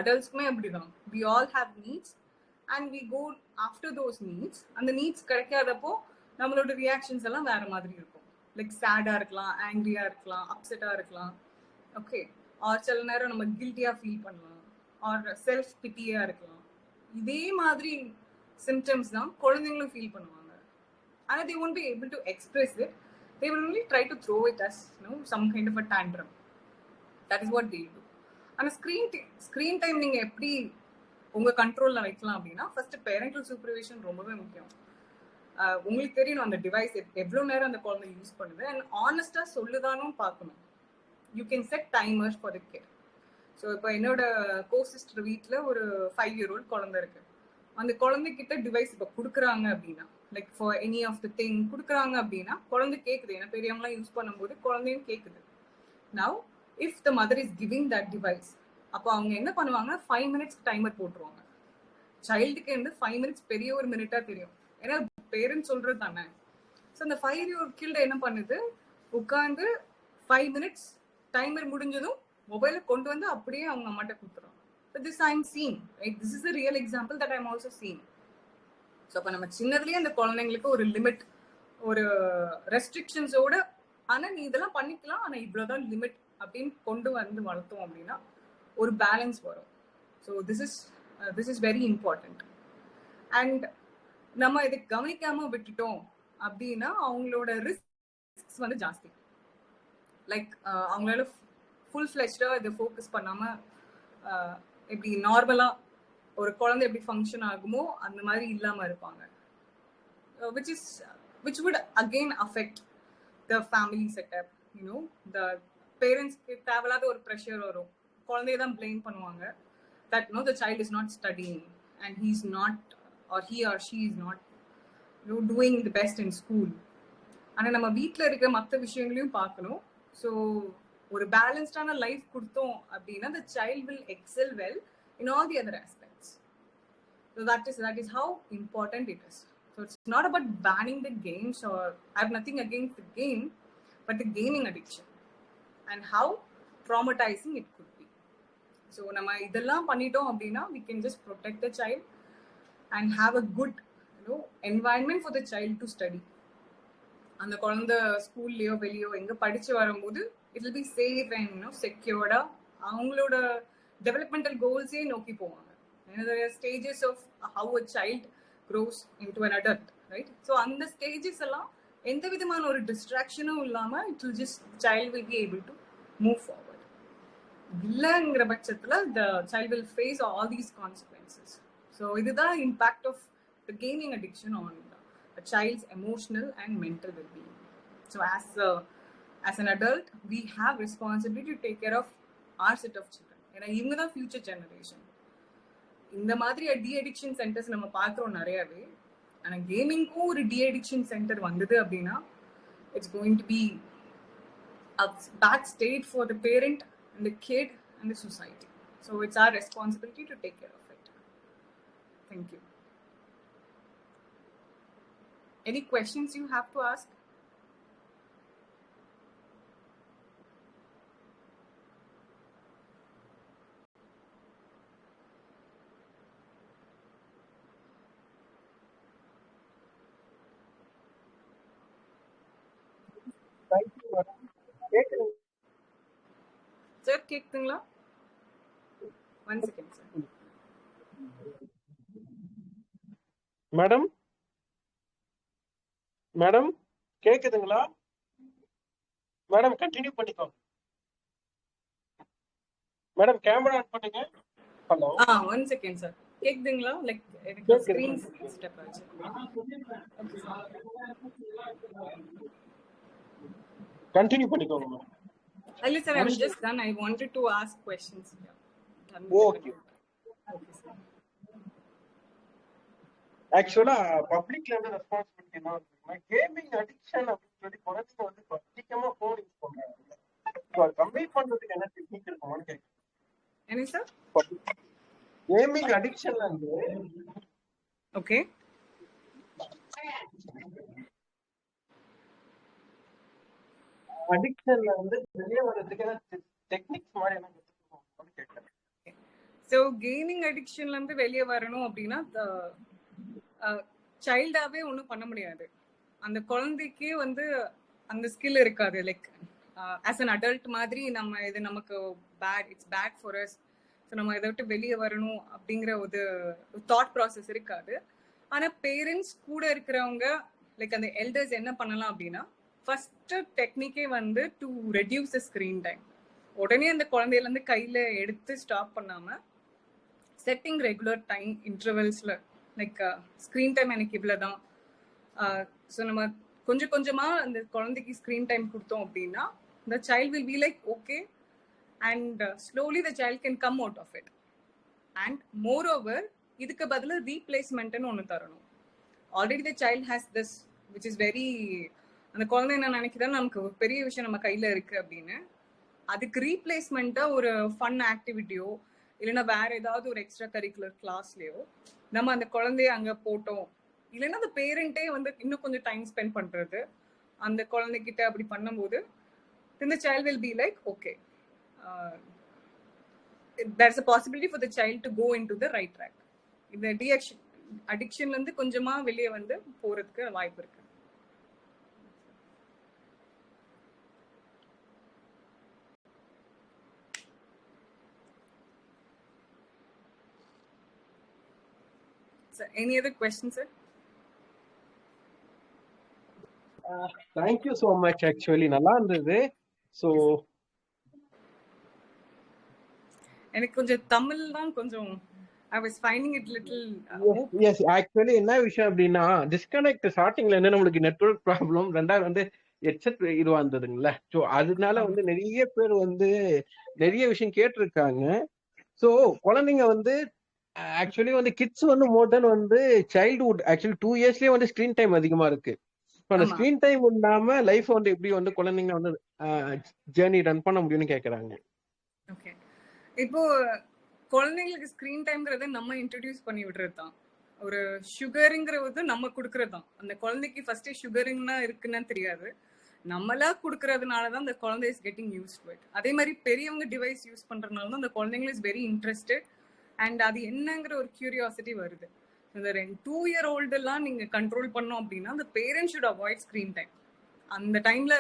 Speaker 2: Adults may abdidam, we all have needs and we go after those needs, and the needs கிடைக்காதப்போ நம்மளோட reactions எல்லாம் வேற மாதிரி இருக்கும். Like சேடா இருக்கலாம், ஆங்கிரியா இருக்கலாம், அப்செட்டா இருக்கலாம், okay, R சில நேரம் நம்ம கில்ட்டியா ஃபீல் பண்ணலாம், ஆர் செல்ஃப் பிட்டியா இருக்கலாம். இதே மாதிரி சிம்டம்ஸ் தான் குழந்தைங்களும் ஃபீல் பண்ணுவாங்க. And they won't be able to express it. They will only try to throw it as some kind of a tantrum. That is what they do. And screen time நீங்க எப்படி உங்க கண்ட்ரோல்ல வைக்கலாம் அப்படின்னா, first parental supervision ரொம்பவே முக்கியம். உங்களுக்கு தெரியணும் அந்த டிவைஸ் எவ்வளவு நேரம் அந்த குழந்தை யூஸ் பண்ணுது, அண்ட் ஆனஸ்டா சொல்லுதானும் பார்க்கணும். You can set timers for the kid. So இப்போ என்னோட கோ-சிஸ்டர் வீட்டில் ஒரு 5-year-old குழந்தை இருக்கு. அந்த குழந்தைகிட்ட டிவைஸ் இப்போ கொடுக்குறாங்க அப்படின்னா, like for any of the thing கொடுக்குறாங்க அப்படின்னா குழந்தை கேட்குது. ஏன்னா பெரியவங்களாம் யூஸ் பண்ணும்போது குழந்தையும் கேட்குது. Now if the mother is giving that device, அப்போ அவங்க என்ன பண்ணுவாங்க, 5 minutes டைமர் போட்டுருவாங்க. சைல்டுக்கு வந்து 5 minutes பெரிய ஒரு மினிட்டா தெரியும், ஏன்னா பேரண்ட்ஸ் சொல்றது தானே. ஸோ அந்த 5-year-old கில்ட் என்ன பண்ணுது, உட்காந்து 5 minutes டைமர் முடிஞ்சதும் மொபைலை கொண்டு வந்து அப்படியே அவங்க அம்மாட்ட கொடுத்துருவாங்க. But this I'm seeing, right? This is a real example that I'm also seeing. So அப்போ நம்ம சின்னதுலேயே அந்த குழந்தைங்களுக்கு ஒரு லிமிட், ஒரு ரெஸ்ட்ரிக்ஷன்ஸோட, ஆனால் நீ இதெல்லாம் பண்ணிக்கலாம், ஆனால் இவ்வளோதான் லிமிட் அப்படின்னு கொண்டு வந்து வளர்த்தோம் அப்படின்னா ஒரு பேலன்ஸ் வரும். So this is very important. And நம்ம இதை கவனிக்காம விட்டுட்டோம் அப்படின்னா அவங்களோட ரிஸ்க்ஸ் வந்து ஜாஸ்தி. லைக் அவங்களால ஃபுல் ஃப்ளெஷ்டாக இதை ஃபோக்கஸ் பண்ணாமல் எப்படி நார்மலாக ஒரு குழந்தை எப்படி ஃபங்க்ஷன் ஆகுமோ அந்த மாதிரி இல்லாமல் இருப்பாங்க. Which is which would again affect the family setup. The parents தேவையில்லாத ஒரு ப்ரெஷர் வரும், குழந்தைய தான் பிளேம் பண்ணுவாங்க that the child is not studying and he's not, or he or she is not doing the best in school. ஆனா நம்ம வீட்டில் இருக்கிற மற்ற விஷயங்களையும் பார்க்கணும். ஸோ ஒரு பேலன்ஸ்டான லைஃப் கொடுத்தோம் அப்படின்னா the child will excel well in all the other aspects. So that is how important it is. So it's not about banning the games, or I have nothing against the game, but the gaming addiction and how traumatizing it could be. So நம்ம இதெல்லாம் பண்ணிட்டோம் அப்படின்னா we can just protect the child and have a good environment for the child to study. அந்த குழந்தை ஸ்கூல்லையோ வெளியோ எங்க படிச்சு வரும்போது it will be safe and secured. அவங்களோட developmental goals நோக்கி போவாங்க. There are stages of how a child grows into an adult, right? So அந்த stages எல்லாம் எந்த விதமான ஒரு டிஸ்ட்ராக்ஷனும் இல்லாம it will just child will be able to move forward. இல்லைங்கிற பட்சத்துல the child will face all these consequences. So இதுதான் impact of the gaming addiction on a child's emotional and mental well-being. So as an adult, we have responsibility to take care of our set of children. ஏன்னா இவங்க தான் future generation. இந்த மாதிரி de addiction centres நம்ம பார்க்குறோம் நிறையவே. ஆனால் கேமிங்க்கும் ஒரு டி அடிக்ஷன் சென்டர் வந்தது அப்படின்னா it's going to be a bad state for the parent and the kid and the society. So it's our responsibility to take care of it. Thank you. Any questions you have to ask? Sir கேக்குதுங்களா? 1 second sir.
Speaker 1: Madam கேக்குதுங்களா? Madam continue பண்ணிக்கோங்க. Madam camera on பண்ணுங்க. Hello.
Speaker 2: 1 second sir. கேக்குதுங்களா? Like எனக்கு screen step ஆச்சு.
Speaker 1: Continue பண்ணிக்கோங்க ma'am.
Speaker 2: இல்ல sir, I'm just done. I wanted to ask questions.
Speaker 1: Okay. ஆக்சுவலா பப்ளிக்ல இருந்து ரெஸ்பான்சிபிலிட்டி என்ன இருக்குன்னா, கேமிங் அடிக்ஷன் அப்படின்னு சொல்லி குழந்தைங்க வந்து அதிகமா போன் யூஸ் பண்றாங்க. ஸோ அதை கம்மி பண்றதுக்கு என்ன டெக்னிக் இருக்குமான்னு கேட்குறேன்.
Speaker 2: என்ன சார்?
Speaker 1: கேமிங் அடிக்ஷன்ல இருந்து
Speaker 2: ஓகே
Speaker 1: அடிக்ஷன்ல வந்து வெளியே வர்றதுக்கு டெக்னிக்ஸ் மாதிரி என்ன கத்துக்கணும்னு கேட்குறேன்.
Speaker 2: ஸோ கேமிங் அடிக்ஷன்ல இருந்து வெளியே வரணும் அப்படின்னா சைல்டாவே ஒன்றும் பண்ண முடியாது. அந்த குழந்தைக்கே வந்து அந்த ஸ்கில் இருக்காது. லைக் ஆஸ் அன் அடல்ட் மாதிரி நம்ம இது நமக்கு it's bad for us, so நம்ம இதை விட்டு வெளியே வரணும் அப்படிங்கிற ஒரு தாட் ப்ராசஸ் இருக்காது. ஆனால் பேரண்ட்ஸ் கூட இருக்கிறவங்க லைக் அந்த எல்டர்ஸ் என்ன பண்ணலாம் அப்படின்னா, ஃபர்ஸ்ட் டெக்னிக்கே வந்து to reduce the screen time. உடனே அந்த குழந்தையிலேருந்து கையில் எடுத்து ஸ்டாப் பண்ணாமல் செட்டிங் ரெகுலர் டைம் இன்டர்வல்ஸில் லைக் ஸ்க்ரீன் டைம் எனக்கு இவ்வளோ தான். ஸோ நம்ம கொஞ்சம் கொஞ்சமாக அந்த குழந்தைக்கு ஸ்க்ரீன் டைம் கொடுத்தோம் அப்படின்னா the child will be like okay, and slowly the child can come out of it. And moreover, இதுக்கு பதிலா ரீப்ளேஸ்மெண்ட்னு ஒன்று தரணும். Already the child has this which is very, அந்த குழந்தை என்ன நினைக்குதா நமக்கு ஒரு பெரிய விஷயம் நம்ம கையில் இருக்கு அப்படின்னு, அதுக்கு ரீப்ளேஸ்மெண்ட்டாக ஒரு ஃபன் ஆக்டிவிட்டியோ இல்லைன்னா வேற ஏதாவது ஒரு எக்ஸ்ட்ரா கரிக்குலர் கிளாஸ்லையோ நம்ம அந்த குழந்தைய அங்கே போட்டோம். இல்லைன்னா அந்த பேரண்ட்டே வந்து இன்னும் கொஞ்சம் டைம் ஸ்பெண்ட் பண்ணுறது அந்த குழந்தைகிட்ட அப்படி பண்ணும்போது then the child will be like okay, there's a possibility for the child to go into the right track. இந்த அடிக்ஷன்ல இருந்து கொஞ்சமா வெளியே வந்து போறதுக்கு வாய்ப்பு இருக்கு. So, any other questions, sir?
Speaker 1: Thank you so much. Actually, நல்லா இருந்தது. ஸோ
Speaker 2: எனக்கு கொஞ்சம் தமிழ் தான் கொஞ்சம் I was finding it little
Speaker 1: yes yes actually என்ன விஷயம் அப்படின்னா டிஸ்கனெக்ட் ஸ்டார்டிங்ல என்ன நம்மளுக்கு நெட்வொர்க் ப்ராப்ளம், ரெண்டாவது வந்து ஹெட்செட் இதுவா இருந்ததுங்களா. ஸோ அதனால வந்து நிறைய பேர் வந்து நிறைய விஷயம் கேட்டிருக்காங்க. ஸோ குழந்தைங்க வந்து ஆக்சுவலி வந்து கிட்ஸ் வந்து மோர் தென் வந்து சைல்ட்ஹுட் ஆக்சுவலி 2 இயர்ஸ்லயே வந்து ஸ்கிரீன் டைம் அதிகமா இருக்கு. இப்போ அந்த
Speaker 2: ஆமா.
Speaker 1: ஸ்கிரீன் டைம் இல்லாம லைஃப் வந்து எப்படி வந்து குழந்தைங்க வந்து ஜேர்னி ரன் பண்ண முடியும்னு கேக்குறாங்க.
Speaker 2: ஓகே, இப்போ குழந்தைங்களுக்கு ஸ்கிரீன் டைம்ங்கிறத நம்ம இன்ட்ரடியூஸ் பண்ணி விடுறது தான். ஒரு சுகருங்கிறது நம்ம கொடுக்கறது தான். அந்த குழந்தைக்கு ஃபர்ஸ்ட் சுகருங்கன்னா இருக்குன்னு தெரியாது, நம்மளா கொடுக்கறதுனால தான் அந்த குழந்தை is getting use to it. அதே மாதிரி பெரியவங்க டிவைஸ் யூஸ் பண்றதுனால தான் அந்த குழந்தைங்க இஸ் வெரி இன்ட்ரெஸ்டட் அண்ட் அது என்னங்கிற ஒரு கியூரியாசிட்டி வருது. இந்த 2 year old எல்லாம் நீங்க கண்ட்ரோல் பண்ணோம் அப்படின்னா அந்த parents should avoid screen time. அந்த டைம்ல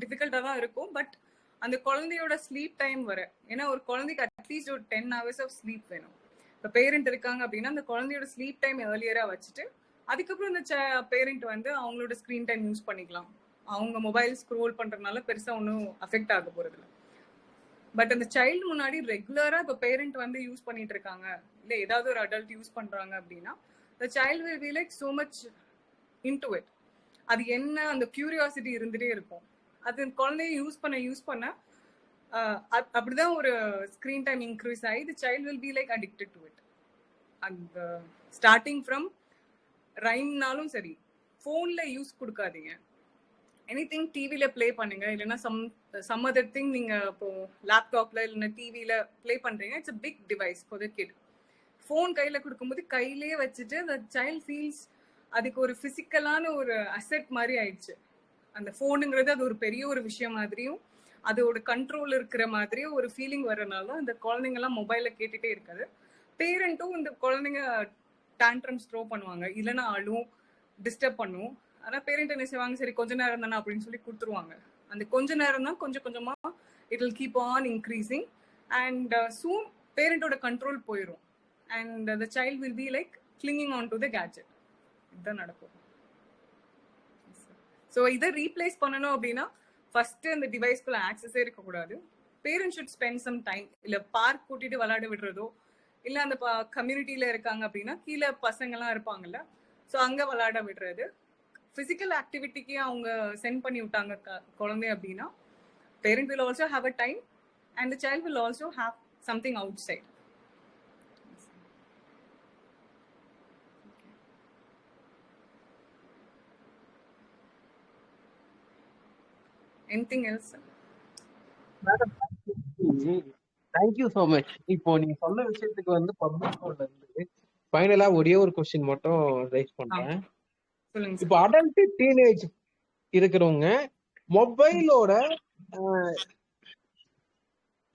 Speaker 2: டிஃபிகல்ட்டா தான் இருக்கும், பட் அந்த குழந்தையோட ஸ்லீப் டைம் வர, ஏன்னா ஒரு குழந்தைக்கு அட்லீஸ்ட் ஒரு 10 hours ஆஃப் ஸ்லீப் வேணும். இப்போ பேரண்ட் இருக்காங்க அப்படின்னா அந்த குழந்தையோட ஸ்லீப் டைம் ஏர்லியரா வச்சுட்டு அதுக்கப்புறம் இந்த பேரண்ட் வந்து அவங்களோட ஸ்கிரீன் டைம் யூஸ் பண்ணிக்கலாம். அவங்க மொபைல் ஸ்க்ரோல் பண்றதுனால பெருசா ஒன்றும் அஃபெக்ட் ஆக போறது இல்லை. பட் அந்த சைல்டு முன்னாடி ரெகுலரா இப்போ பேரண்ட் வந்து யூஸ் பண்ணிட்டு இருக்காங்க, இல்லை ஏதாவது ஒரு அடல்ட் யூஸ் பண்றாங்க அப்படின்னா the child will be like so much into it. அது என்ன அந்த கியூரியாசிட்டி இருந்துட்டே இருக்கும். அது குழந்தைய யூஸ் பண்ண அப்படிதான் ஒரு ஸ்கிரீன் டைம் இன்க்ரீஸ் ஆகி the child will be like addicted to it. அந்த ஸ்டார்டிங் ஃப்ரம் ரைம்னாலும் சரி, ஃபோன்ல யூஸ் கொடுக்காதீங்க. எனிதிங் டிவில ப்ளே பண்ணுங்க, இல்லைன்னா சம் அதர் திங் நீங்க இப்போ லேப்டாப்ல இல்லைன்னா டிவில ப்ளே பண்றீங்க, it's a big device for the kid. Phone கையில கொடுக்கும்போது கையிலே வச்சுட்டு அந்த சைல்ட் ஃபீல்ஸ் அதுக்கு ஒரு பிசிக்கலான ஒரு அசெட் மாதிரி ஆயிடுச்சு. அந்த ஃபோனுங்கிறது அது ஒரு பெரிய ஒரு விஷயம் மாதிரியும் அதோட கண்ட்ரோல் இருக்கிற மாதிரியும் ஒரு ஃபீலிங் வரனால அந்த குழந்தைங்கலாம் மொபைல கேட்டுட்டே இருக்காது. பேரண்ட்டும் இந்த குழந்தைங்க டான்ட்ரம்ஸ் த்ரோ பண்ணுவாங்க, இல்லைன்னா அழும், டிஸ்டர்ப் பண்ணும். ஆனால் பேரண்ட் என்ன செய்வாங்க, சரி கொஞ்ச நேரம் தானே அப்படின்னு சொல்லி கொடுத்துருவாங்க. அந்த கொஞ்ச நேரம் தான் கொஞ்சம் கொஞ்சமா it will keep on increasing and soon பேரண்டோட கண்ட்ரோல் போயிடும் and the child will be like clinging on to the gadget. இதுதான் நடக்கும். ஸோ இதை ரீப்ளேஸ் பண்ணணும் அப்படின்னா ஃபர்ஸ்ட் அந்த டிவைஸ்க்குள்ள ஆக்சஸே இருக்கக்கூடாது. Parent should spend some time, இல்லை பார்க் கூட்டிட்டு விளையாட விடுறதோ, இல்லை அந்த கம்யூனிட்டியில இருக்காங்க அப்படின்னா கீழே பசங்கள்லாம் இருப்பாங்கல்ல, ஸோ அங்கே விளையாட விடுறது. ஃபிசிக்கல் ஆக்டிவிட்டிக்கு அவங்க சென்ட் பண்ணி விட்டாங்க குழந்தை அப்படின்னா parent will also have a time and the child will also have something outside. Anything else?
Speaker 1: Madam thank you so much. இப்போ நீங்க சொன்ன விஷயத்துக்கு வந்து பப்ளிக் ஸ்கூல்ல இருந்து ஃபைனலா ஒரே ஒரு கொஸ்டின் மட்டும் ரைஸ் பண்றேன்.
Speaker 2: சொல்லுங்க.
Speaker 1: இப்போ அடல்ட் டீனேஜ் இருக்கிறவங்க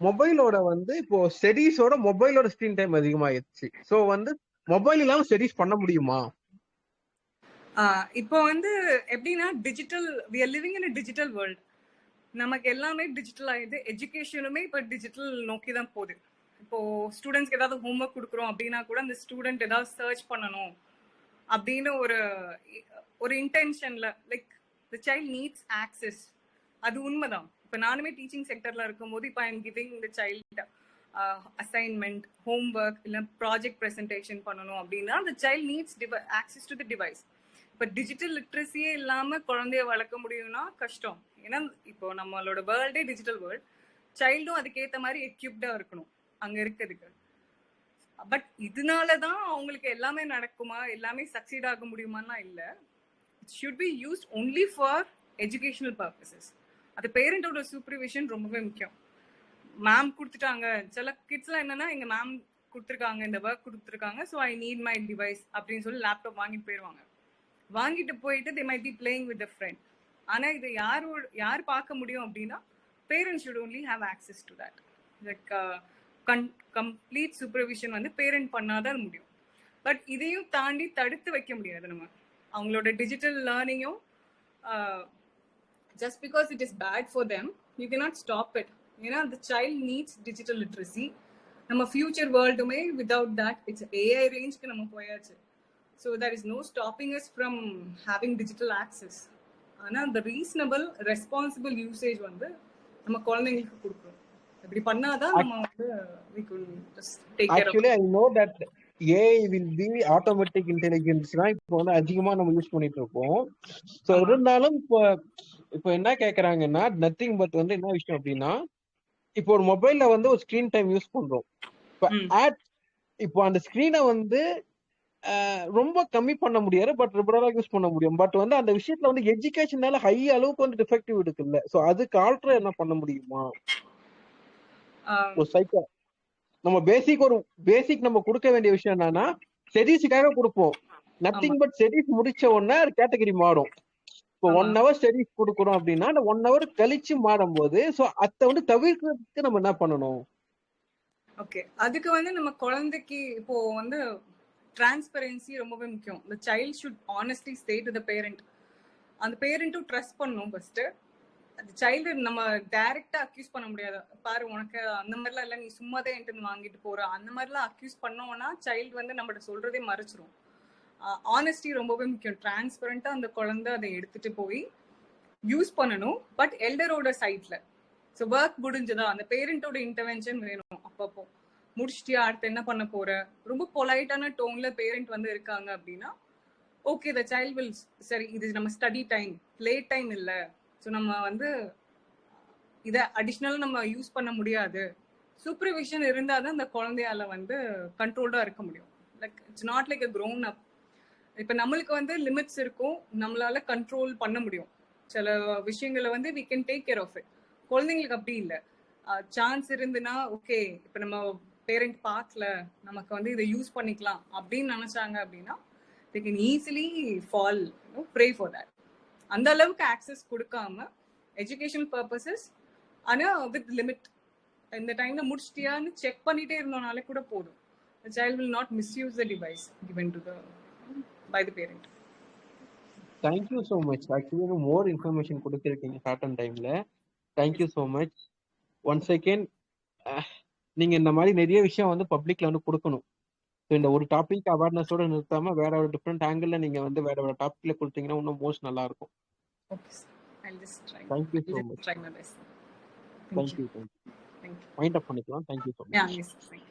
Speaker 1: மொபைலோட வந்து இப்போ ஸ்டடீஸோட மொபைலோட ஸ்கிரீன் டைம் அதிகமாயிருச்சு. ஸோ வந்து மொபைல் இல்லாம ஸ்டடீஸ் பண்ண முடியுமா?
Speaker 2: இப்போ வந்து எப்படின்னா digital, we are living in a digital world. நமக்கு எல்லாமே டிஜிட்டல் ஆயிடுது. எஜுகேஷனுமே இப்போ டிஜிட்டல் நோக்கி தான் போகுது. இப்போ ஸ்டூடெண்ட்ஸ்க்கு ஏதாவது ஹோம்ஒர்க் கொடுக்குறோம் அப்படின்னா கூட அந்த ஸ்டூடெண்ட் ஏதாவது சர்ச் பண்ணணும் அப்படின்னு ஒரு இன்டென்ஷன்ல, like the child needs access. அது உண்மைதான். இப்போ நானுமே டீச்சிங் செக்டர்ல இருக்கும்போது இப்போ I am giving the child assignment, homework, இல்லை ப்ராஜெக்ட் ப்ரெசன்டேஷன் பண்ணணும் அப்படின்னா அந்த child needs access to the device. இப்போ டிஜிட்டல் லிட்ரஸியே இல்லாமல் குழந்தைய வளர்க்க முடியும்னா கஷ்டம். ஏன்னா இப்போ நம்மளோட வேர்ல்டே டிஜிட்டல் வேர்ல்ட், சைல்டும் அதுக்கேற்ற மாதிரி எக்யூப்டாக இருக்கணும் அங்கே இருக்கிறதுக்கு. பட் இதனால தான் அவங்களுக்கு எல்லாமே நடக்குமா, எல்லாமே சக்சீட் ஆக முடியுமான்னா இல்லை. It should be used only for educational purposes. அது பேரண்டோட சூப்பர்விஷன் ரொம்பவே முக்கியம். மேம் கொடுத்துட்டாங்க, சில கிட்ஸ்லாம் என்னன்னா எங்கள் மேம் கொடுத்துருக்காங்க, இந்த ஒர்க் கொடுத்துருக்காங்க, so I need my device அப்படின்னு சொல்லி லேப்டாப் வாங்கிட்டு போயிடுவாங்க. வாங்கிட்டு போயிட்டு they might be playing with a friend. ஆனா இதை யார் பார்க்க முடியும் அப்படின்னா parents should only have access to that. Like complete supervision வந்து பேரண்ட் பண்ணாதான் முடியும். பட் இதையும் தாண்டி தடுத்து வைக்க முடியாது நம்ம அவங்களோட digital லேர்னிங்கும். just because it is bad for them, you cannot stop it. ஏன்னா the child needs digital literacy. நம்ம future வேர்ல்டுமே without that it's AI ரேஞ்சுக்கு நம்ம போயாச்சு. So there is no stopping us from having digital access. ஆனால் the reasonable responsible usage வந்து நம்ம குழந்தைங்களுக்கு கொடுக்கணும். இப்படி பண்ணாதான் நம்ம வந்து we could just take care of it.
Speaker 1: Actually I know that AI will be automatic intelligence தான் இப்போ வந்து அதிகமா நம்ம யூஸ் பண்ணிட்டு இருக்கோம். ஸோ
Speaker 2: ஆமா.
Speaker 1: இருந்தாலும் இப்போ என்ன கேக்குறாங்கன்னா நத்திங் பட் வந்து என்ன விஷயம் அப்படின்னா, இப்போ ஒரு மொபைல்ல வந்து ஒரு ஸ்கிரீன் டைம் யூஸ் பண்றோம். இப்போ
Speaker 2: ம்.
Speaker 1: இப்போ அந்த ஸ்கிரீனை வந்து ரொம்ப கம்மி பண்ண முடியாது, பட் ரெகுலரா யூஸ் பண்ண முடியும். பட் வந்து அந்த விஷயத்துல வந்து எஜுகேஷனால ஹை அளவுக்கு வந்து டிஃபெக்டிவ் இருக்குல்ல. ஸோ அதுக்கு ஆல்டர் என்ன பண்ண முடியுமா?
Speaker 2: ஆம்,
Speaker 1: ஒரு நம்ம பேசிக் நம்ம கொடுக்க வேண்டிய விஷயம் என்னன்னா, ஸ்டடீஸுக்காக கொடுப்போம்.
Speaker 2: ஆமா
Speaker 1: நத்திங் பட் ஸ்டடீஸ் முடிச்ச உடனே கேட்டகரி மாறும். இப்போ
Speaker 2: ஆமா
Speaker 1: 1 ஹவர் ஸ்டடீஸ் கொடுக்குறோம் அப்படின்னா, அந்த 1 ஹவர் கழிச்சு மாறும்போது, ஸோ அத வந்து தவிர்க்கிறதுக்கு நம்ம என்ன பண்ணணும்?
Speaker 2: ஓகே. அதுக்கு வந்து நம்ம குழந்தைக்கு இப்போ வந்து டிரான்ஸ்பரன்சி ரொம்பவே முக்கியம். the child should honestly say to the parent. அந்த பேரண்ட்டும் ட்ரஸ்ட் பண்ணணும் ஃபர்ஸ்ட். அந்த சைல்டு நம்ம டைரக்டா அக்யூஸ் பண்ண முடியாது. பாரு உனக்கு அந்த மாதிரிலாம் இல்லை, நீ சும்மா தான் என்கிட்ட வாங்கிட்டு போற, அந்த மாதிரிலாம் அக்யூஸ் பண்ணோம்னா சைல்டு வந்து நம்மகிட்ட சொல்றதே மறைச்சிரும். ஆனஸ்டி ரொம்பவே முக்கியம். டிரான்ஸ்பரண்டா அந்த குழந்தை அதை எடுத்துட்டு போய் யூஸ் பண்ணணும், பட் எல்டரோட சைட்ல. ஸோ ஒர்க் முடிஞ்சதா, அந்த பேரண்டோட இன்டர்வென்ஷன் வேணும். அப்பப்போ முடிச்சிட்டியா, அடுத்து என்ன பண்ண போற, ரொம்ப பொலைட்டான டோன்ல பேரண்ட் வந்து இருக்காங்க அப்படின்னா ஓகே, த சைல்ட் வில் சரி இது நம்ம ஸ்டடி டைம், பிளே டைம் இல்லை, ஸோ நம்ம வந்து இதை அடிஷ்னலாக நம்ம யூஸ் பண்ண முடியாது. சூப்பர்விஷன் இருந்தால் தான் அந்த குழந்தையால வந்து கண்ட்ரோல்டாக இருக்க முடியும். Like it's not like a grown up. இப்போ நம்மளுக்கு வந்து லிமிட்ஸ் இருக்கும், நம்மளால கண்ட்ரோல் பண்ண முடியும் சில விஷயங்களை வந்து we can take care of it. குழந்தைங்களுக்கு அப்படி இல்லை. சான்ஸ் இருந்துன்னா ஓகே, இப்போ நம்ம பேரண்ட் பார்க்கல, நமக்கு வந்து இதை யூஸ் பண்ணிக்கலாம் அப்படின்னு நினைச்சாங்க அப்படின்னா they can easily fall, pray for that. அந்த அளவுக்கு ஆக்சஸ் கொடுக்காம எஜுகேஷன் பர்பசஸ், ஆனா வித் லிமிட். இந்த டைம்ல முடிச்சிட்டியான்னு செக் பண்ணிட்டே இருந்தோம்னாலே கூட போதும். the child will not misuse the device given to the by the parent.
Speaker 1: Thank you so much. Actually, more information கொடுத்திருக்கீங்க ஷார்ட் அண்ட் டைம்ல. Thank you so much. Once again நீங்க இந்த மாதிரி நிறைய விஷயம் வந்து பப்ளிக்ல வந்து கொடுக்கணும். இந்த ஒரு டாபிக் அவேர்னஸோட நிறுத்தாம வேற ஒரு டிஃப்ரெண்ட் ஆங்கிள் நீங்க வந்து வேற வேற டாபிக்ல கொடுத்தீங்கன்னா இன்னும் மோஸ்ட் நல்லா இருக்கும்.
Speaker 2: Okay, sir. I'll just try.
Speaker 1: Thank you so much.
Speaker 2: Try my best.
Speaker 1: Thank you.
Speaker 2: Thank you.
Speaker 1: Wind up பண்ணிக்கலாம். Thank you so much.
Speaker 2: Yeah, yes, thank you.